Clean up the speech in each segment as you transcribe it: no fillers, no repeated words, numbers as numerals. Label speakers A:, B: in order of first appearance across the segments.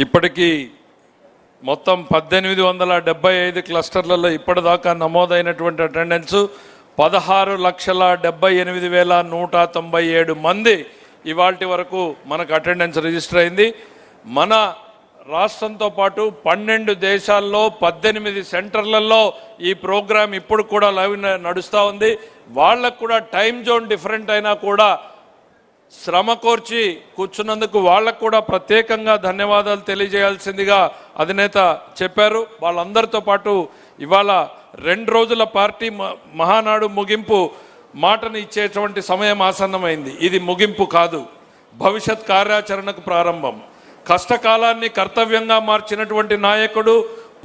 A: ఇప్పటికీ మొత్తం 1875 క్లస్టర్లలో ఇప్పటిదాకా నమోదైనటువంటి అటెండెన్స్ 16,78,197 మంది ఇవాల్టి వరకు మనకు అటెండెన్స్ రిజిస్టర్ అయింది. మన రాష్ట్రంతో పాటు 12 దేశాల్లో 18 సెంటర్లలో ఈ ప్రోగ్రాం ఇప్పుడు కూడా లైవ్ నడుస్తూ ఉంది. వాళ్ళకు కూడా టైం జోన్ డిఫరెంట్ అయినా కూడా శ్రమ కోర్చి కూర్చున్నందుకు వాళ్ళకు కూడా ప్రత్యేకంగా ధన్యవాదాలు తెలియజేయాల్సిందిగా అధినేత చెప్పారు. వాళ్ళందరితో పాటు ఇవాళ 2 రోజుల పార్టీ మహానాడు ముగింపు మాటను ఇచ్చేటువంటి సమయం ఆసన్నమైంది. ఇది ముగింపు కాదు, భవిష్యత్ కార్యాచరణకు ప్రారంభం. కష్టకాలాన్ని కర్తవ్యంగా మార్చినటువంటి నాయకుడు,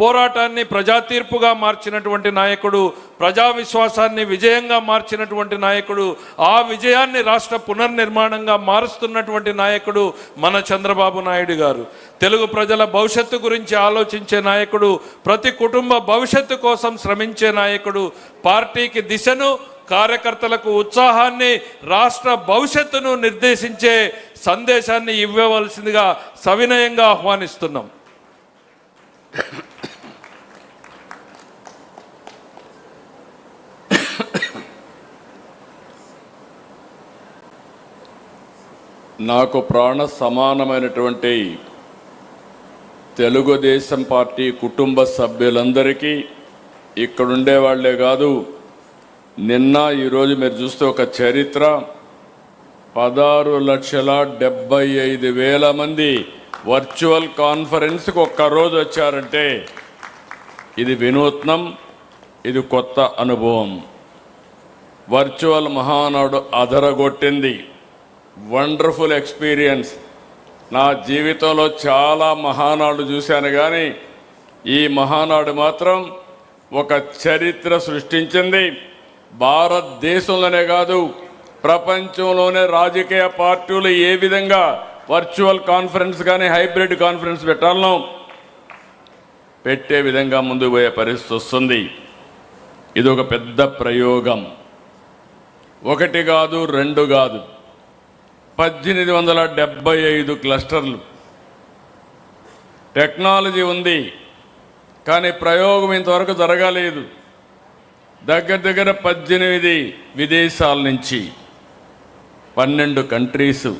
A: పోరాటాన్ని ప్రజా తీర్పుగా మార్చినటువంటి నాయకుడు, ప్రజా విశ్వాసాన్ని విజయంగా మార్చినటువంటి నాయకుడు, ఆ విజయాన్ని రాష్ట్ర పునర్నిర్మాణంగా మారుస్తున్నటువంటి నాయకుడు మన చంద్రబాబు నాయుడు గారు. తెలుగు ప్రజల భవిష్యత్తు గురించి ఆలోచించే నాయకుడు, ప్రతి కుటుంబ భవిష్యత్తు కోసం శ్రమించే నాయకుడు, పార్టీకి దిశను, కార్యకర్తలకు ఉత్సాహాన్ని, రాష్ట్ర భవిష్యత్తును నిర్దేశించే సందేశాన్ని ఇవ్వవలసిందిగా సవినయంగా ఆహ్వానిస్తున్నాం.
B: నాకు ప్రాణ సమానమైనటువంటి తెలుగుదేశం పార్టీ కుటుంబ సభ్యులందరికీ, ఇక్కడుండే వాళ్ళే కాదు, నిన్న ఈరోజు మీరు చూస్తే ఒక చరిత్ర, 16,75,000 మంది వర్చువల్ కాన్ఫరెన్స్కి ఒక్కరోజు వచ్చారంటే ఇది వినూత్నం, ఇది కొత్త అనుభవం. వర్చువల్ మహానాడు అదరగొట్టింది. Wonderful experience. నా జీవితంలో చాలా మహానాడు చూశాను, కానీ ఈ మహానాడు మాత్రం ఒక చరిత్ర సృష్టించింది. భారతదేశంలోనే కాదు, ప్రపంచంలోనే రాజకీయ పార్టీలు ఏ విధంగా వర్చువల్ కాన్ఫరెన్స్ కానీ హైబ్రిడ్ కాన్ఫరెన్స్ పెట్టాలనో పెట్టే విధంగా ముందుకు పోయే పరిస్థితి వస్తుంది. ఇది ఒక పెద్ద ప్రయోగం. 1 కాదు, 2 కాదు, 1875 క్లస్టర్లు. టెక్నాలజీ ఉంది, కానీ ప్రయోగం ఇంతవరకు జరగలేదు. దగ్గర 18 విదేశాల నుంచి 12 కంట్రీస్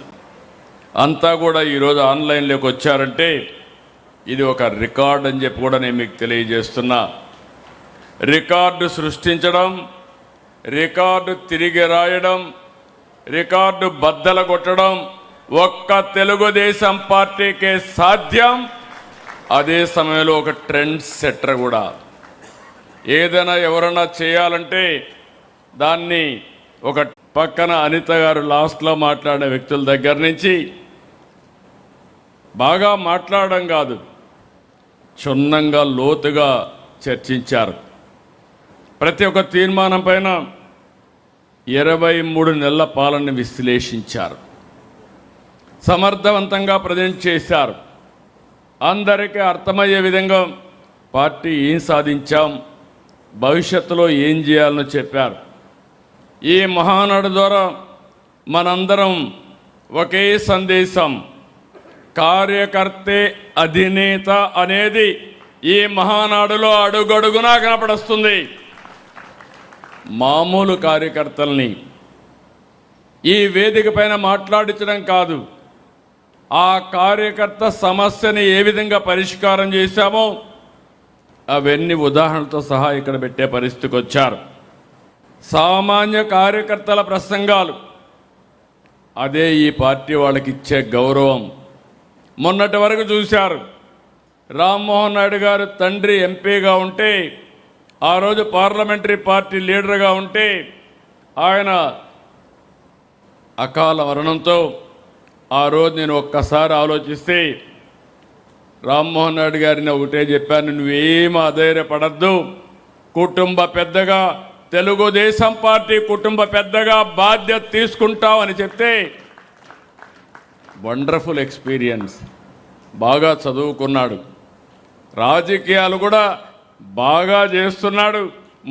B: అంతా కూడా ఈరోజు ఆన్లైన్లోకి వచ్చారంటే ఇది ఒక రికార్డ్ అని చెప్పి కూడా నేను మీకు తెలియజేస్తున్నా. రికార్డు సృష్టించడం, రికార్డు తిరిగి రాయడం, రికార్డు బద్దల కొట్టడం ఒక్క తెలుగుదేశం పార్టీకే సాధ్యం. అదే సమయంలో ఒక ట్రెండ్ సెట్టర్ కూడా. ఏదైనా ఎవరైనా చేయాలంటే దాన్ని ఒక పక్కన అనిత గారు లాస్ట్లో మాట్లాడిన వ్యక్తుల దగ్గర నుంచి బాగా మాట్లాడడం కాదు, క్షుణ్ణంగా లోతుగా చర్చించారు. ప్రతి ఒక్క తీర్మానం పైన 23 నెలల పాలనని విశ్లేషించారు, సమర్థవంతంగా ప్రజెంట్ చేశారు. అందరికీ అర్థమయ్యే విధంగా పార్టీ ఏం సాధించాం, భవిష్యత్తులో ఏం చేయాలని చెప్పారు. ఈ మహానాడు ద్వారా మనందరం ఒకే సందేశం, కార్యకర్తే అధినేత అనేది ఈ మహానాడులో అడుగడుగునా కనపడుస్తుంది. మామూలు కార్యకర్తల్ని ఈ వేదిక పైన మాట్లాడించడం కాదు, ఆ కార్యకర్త సమస్యని ఏ విధంగా పరిష్కారం చేశామో అవన్నీ ఉదాహరణలతో సహా ఇక్కడ పెట్టే పరిస్థితికి వచ్చారు. సామాన్య కార్యకర్తల ప్రసంగాలు, అదే ఈ పార్టీ వాళ్ళకి ఇచ్చే గౌరవం. మొన్నటి వరకు చూశారు, రామ్మోహన్ నాయుడు గారు తండ్రి ఎంపీగా ఉంటే, ఆ రోజు పార్లమెంటరీ పార్టీ లీడర్గా ఉంటే, ఆయన అకాల మరణంతో ఆ రోజు నేను ఒక్కసారి ఆలోచిస్తే రామ్మోహన్ నాయుడు గారిని ఒకటే చెప్పాను, నువ్వేం అధైర్యపడద్దు, కుటుంబ పెద్దగా, తెలుగుదేశం పార్టీ కుటుంబ పెద్దగా బాధ్యత తీసుకుంటావు అని చెప్తే, వండర్ఫుల్ ఎక్స్పీరియన్స్. బాగా చదువుకున్నాడు, రాజకీయాలు కూడా బాగా చేస్తున్నాడు.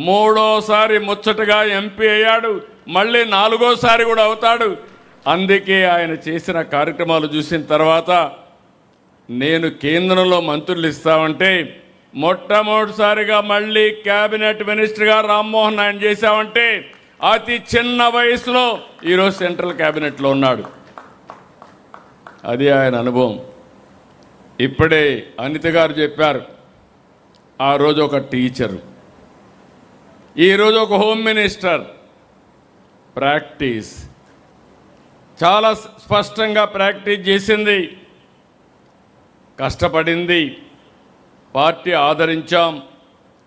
B: 3వసారి ముచ్చటగా ఎంపీ అయ్యాడు, మళ్ళీ 4వసారి కూడా అవుతాడు. అందుకే ఆయన చేసిన కార్యక్రమాలు చూసిన తర్వాత నేను కేంద్రంలో మంత్రులు ఇస్తామంటే మొట్టమొదటిసారిగా మళ్ళీ క్యాబినెట్ మినిస్టర్గా రామ్మోహన్ నాయుడు చేశామంటే అతి చిన్న వయసులో ఈరోజు సెంట్రల్ క్యాబినెట్లో ఉన్నాడు. అది ఆయన అనుభవం. ఇప్పుడే అనిత గారు చెప్పారు, ఆ రోజు ఒక టీచరు, ఈరోజు ఒక హోమ్ మినిస్టర్. ప్రాక్టీస్ చాలా స్పష్టంగా ప్రాక్టీస్ చేసింది, కష్టపడింది, పార్టీ ఆదరించాం.